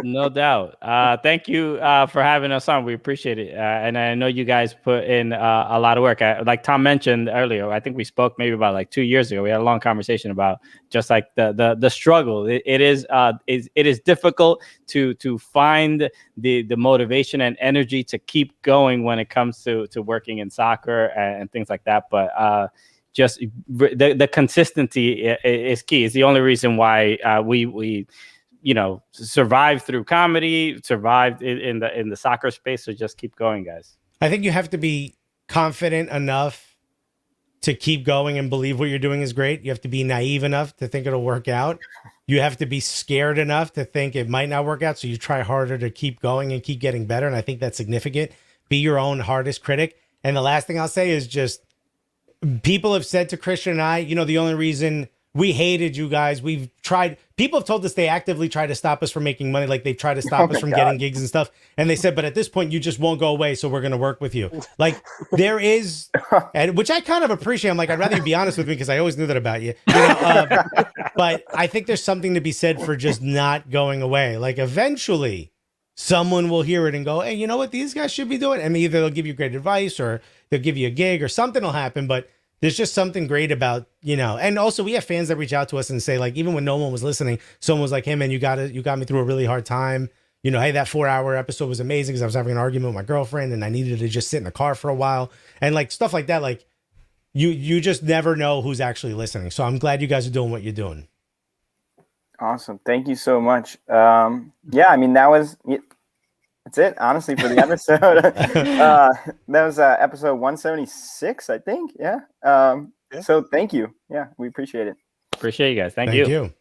No doubt. Thank you for having us on. We appreciate it. And I know you guys put in a lot of work. Like Tom mentioned earlier, I think we spoke maybe about like 2 years ago. We had a long conversation about just like the struggle. It is difficult to find the motivation and energy to keep going when it comes to working in soccer and things like that. But just the consistency is key. It's the only reason why we survived through comedy, survived in the soccer space. So just keep going, guys. I think you have to be confident enough to keep going and believe what you're doing is great. You have to be naive enough to think it'll work out. You have to be scared enough to think it might not work out. So you try harder to keep going and keep getting better. And I think that's significant. Be your own hardest critic. And the last thing I'll say is just people have said to Christian and I, the only reason we hated you guys, people have told us they actively try to stop us from making money. Like they try to stop us from getting gigs and stuff. And they said, but at this point, you just won't go away. So we're going to work with you. Like there is, and which I kind of appreciate. I'm like, I'd rather you be honest with me because I always knew that about you. But I think there's something to be said for just not going away. Like eventually someone will hear it and go, hey, you know what these guys should be doing? And either they'll give you great advice or they'll give you a gig or something will happen. But there's just something great about, and also we have fans that reach out to us and say, like, even when no one was listening, someone was like, hey man, you got me through a really hard time. Hey, that 4-hour episode was amazing because I was having an argument with my girlfriend and I needed to just sit in the car for a while. And like stuff like that, like you just never know who's actually listening. So I'm glad you guys are doing what you're doing. Awesome. Thank you so much. That's it, honestly, for the episode. That was episode 176, I think. Yeah. So thank you. Yeah, we appreciate it. Appreciate you guys. Thank you.